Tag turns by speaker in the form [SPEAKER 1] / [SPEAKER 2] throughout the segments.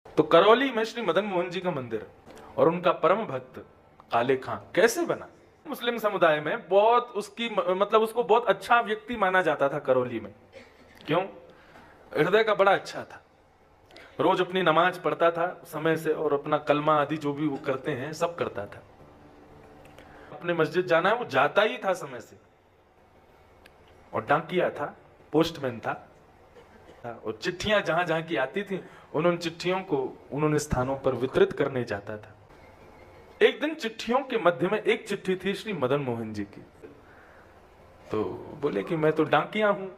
[SPEAKER 1] तो करौली में श्री मदन मोहन जी का मंदिर और उनका परम भक्त काले खां कैसे बना? मुस्लिम समुदाय में बहुत उसकी मतलब उसको बहुत अच्छा व्यक्ति माना जाता था करौली में। क्यों? हृदय का बड़ा अच्छा था, रोज अपनी नमाज पढ़ता था समय से और अपना कलमा आदि जो भी वो करते हैं सब करता था। अपने मस्जिद जाना है वो जाता ही था समय से, और डाकिया था, पोस्टमैन था, और चिट्ठियां जहां जहां की आती थी उन चिट्ठियों को उन्होंने स्थानों पर वितरित करने जाता था। एक दिन चिट्ठियों के मध्य में एक चिट्ठी थी श्री मदन मोहन जी की। तो बोले कि मैं तो डाकिया हूं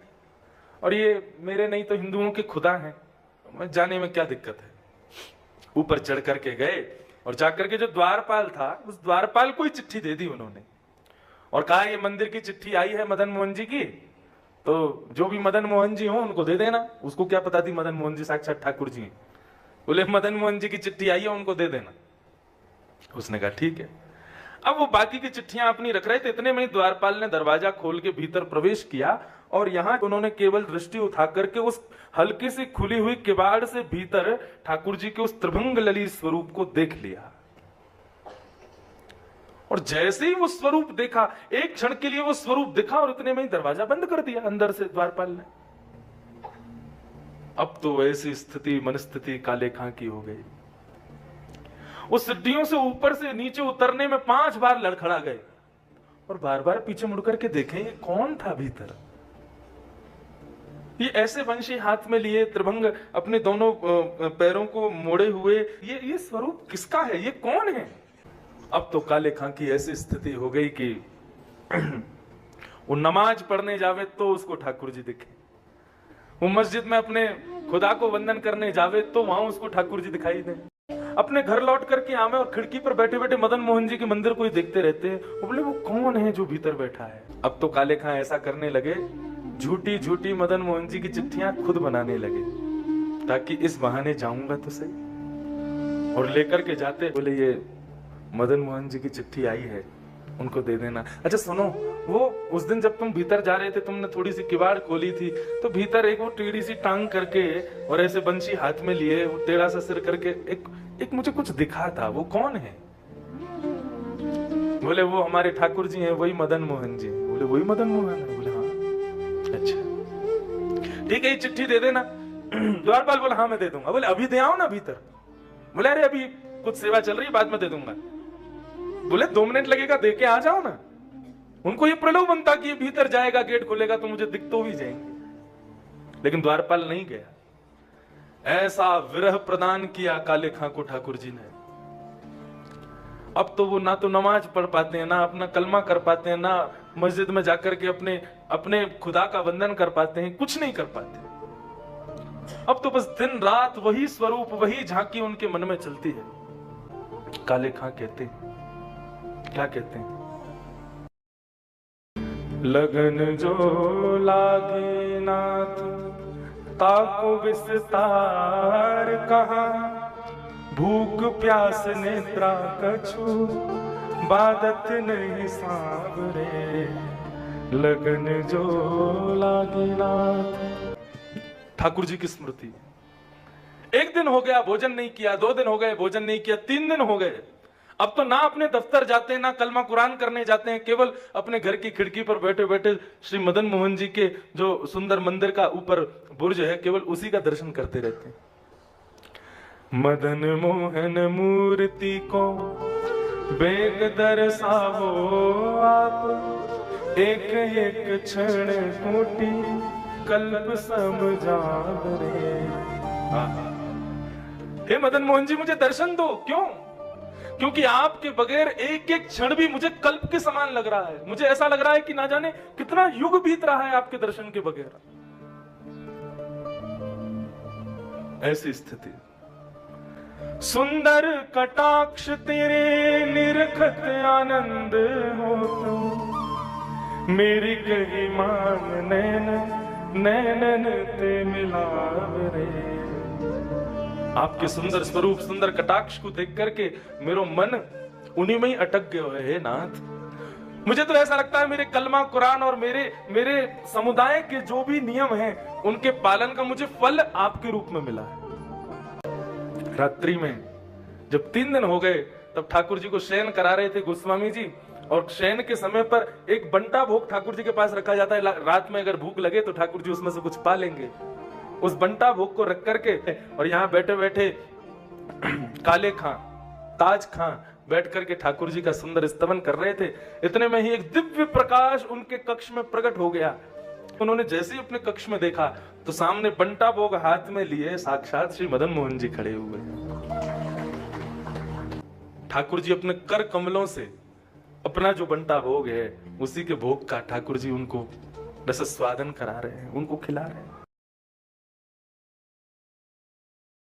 [SPEAKER 1] और ये मेरे नहीं तो हिंदुओं के खुदा हैं, मैं जाने में क्या दिक्कत है। ऊपर चढ़ करके गए और जाकर के जो द्वारपाल था उस द्वारपाल को ही चिट्ठी दे दी उन्होंने और कहा ये मंदिर की चिट्ठी आई है मदन मोहन जी की, तो जो भी मदन मोहन जी हो उनको दे देना। उसको क्या पता थी मदन मोहन जी साक्षात ठाकुर जी हैं। बोले मदन मोहन जी की चिट्ठी आई है उनको दे देना। उसने कहा ठीक है। अब वो बाकी की चिट्ठियां अपनी रख रहे थे, इतने में द्वारपाल ने दरवाजा खोल के भीतर प्रवेश किया और यहां उन्होंने केवल दृष्टि उठा करके उस हल्की सी खुली हुई किवाड़ से भीतर ठाकुर जी के उस त्रिभंग ललित स्वरूप को देख लिया। और जैसे ही वो स्वरूप देखा, एक क्षण के लिए वो स्वरूप दिखा और इतने में ही दरवाजा बंद कर दिया अंदर से द्वारपाल ने। अब तो ऐसी स्थिति मनस्थिति काले खां की हो गई। उस सीढ़ियों से ऊपर से नीचे उतरने में 5 बार लड़खड़ा गए और बार बार पीछे मुड़कर के देखें ये कौन था भीतर। ये ऐसे वंशी हाथ में लिए त्रिभंग अपने दोनों पैरों को मोड़े हुए, ये स्वरूप किसका है, ये कौन है? अब तो काले खां की ऐसी स्थिति हो गई कि वो नमाज पढ़ने जावे तो उसको ठाकुर जी दिखे, वो मस्जिद में अपने खुदा को वंदन करने जावे तो वहां उसको ठाकुर जी दिखाई दे, अपने घर लौट करके आवे और खिड़की पर बैठे बैठे मदन मोहन जी के मंदिर को ही देखते रहते हैं। वो बोले वो कौन है जो भीतर बैठा है? अब तो काले खां ऐसा करने लगे, झूठी झूठी मदन मोहन जी की चिट्ठियां खुद बनाने लगे ताकि इस बहाने जाऊंगा तो सही। और लेकर के जाते, बोले ये मदन मोहन जी की चिट्ठी आई है उनको दे देना। अच्छा सुनो, वो उस दिन जब तुम भीतर जा रहे थे तुमने थोड़ी सी किवाड़ खोली थी तो भीतर एक वो टेढ़ी सी टांग करके और ऐसे बंशी हाथ में लिए वो टेढ़ा सा सिर करके एक मुझे कुछ दिखा था, वो कौन है? बोले वो हमारे ठाकुर जी हैं, वही मदन मोहन जी। बोले वही मदन मोहन है? बोले हाँ। अच्छा ठीक है, ये चिट्ठी दे देना। द्वारपाल बोला हाँ मैं दे दूंगा। बोले अभी दे आओ ना भीतर। बोले अरे अभी कुछ सेवा चल रही है बाद में दे दूंगा। बोले 2 मिनट लगेगा, दे के आ जाओ ना। उनको ये प्रलोभन था कि ये भीतर जाएगा, गेट खोलेगा तो मुझे दिख तो भी जाएंगे। लेकिन द्वारपाल नहीं गया। ऐसा विरह प्रदान किया काले खां को ठाकुर जी ने। अब तो वो ना तो नमाज पढ़ पाते हैं, ना अपना कलमा कर पाते हैं, ना मस्जिद में जाकर के अपने खुदा का वंदन कर पाते हैं, कुछ नहीं कर पाते। अब तो बस दिन रात वही स्वरूप वही झांकी उनके मन में चलती है। काले खां कहते हैं, क्या कहते हैं? लगन जो लागे नाथ ताको विस्तार कहां, भूख प्यास नेत्रा कछु बादत नहीं सांवरे। लगन जो लागे नाथ। ठाकुर जी की स्मृति। एक दिन हो गया भोजन नहीं किया, 2 दिन हो गए भोजन नहीं किया, 3 दिन हो गए। अब तो ना अपने दफ्तर जाते हैं, ना कलमा कुरान करने जाते हैं, केवल अपने घर की खिड़की पर बैठे बैठे श्री मदन मोहन जी के जो सुंदर मंदिर का ऊपर बुर्ज है केवल उसी का दर्शन करते रहते हैं। मदन मोहन मूर्ति को बेग दर्शावो आप, एक एक क्षण कोटि कल्प समझावरे। हे मदन मोहन जी मुझे दर्शन दो। क्यों? क्योंकि आपके बगैर एक एक क्षण भी मुझे कल्प के समान लग रहा है। मुझे ऐसा लग रहा है कि ना जाने कितना युग बीत रहा है आपके दर्शन के बगैर। ऐसी स्थिति। सुंदर कटाक्ष तेरे निरखत आनंद हो तो, मेरी कही मांग नैनन ते मिलावरे। आपके सुंदर स्वरूप सुंदर कटाक्ष को देख करके मेरो मन उन्हीं में ही अटक गया है नाथ। मुझे तो ऐसा लगता है मेरे कलमा कुरान और मेरे समुदाय के जो भी नियम हैं उनके पालन का मुझे फल आपके रूप में मिला है। रात्रि में जब 3 दिन हो गए तब ठाकुर जी को शयन करा रहे थे गोस्वामी जी, और शयन के समय पर एक बंटा भोग ठाकुर जी के पास रखा जाता है। रात में अगर भूख लगे तो ठाकुर जी उसमें से कुछ पा लेंगे। उस बंटा भोग को रख करके और यहाँ बैठे बैठे काले खां, ताज खां बैठ करके ठाकुर जी का सुंदर स्तवन कर रहे थे। इतने में ही एक दिव्य प्रकाश उनके कक्ष में प्रकट हो गया। उन्होंने जैसे ही अपने कक्ष में देखा तो सामने बंटा भोग हाथ में लिए साक्षात श्री मदन मोहन जी खड़े हुए। ठाकुर जी अपने कर कमलों से अपना जो बंटा भोग है उसी के भोग का ठाकुर जी उनको रस स्वादन करा रहे हैं, उनको खिला रहे हैं।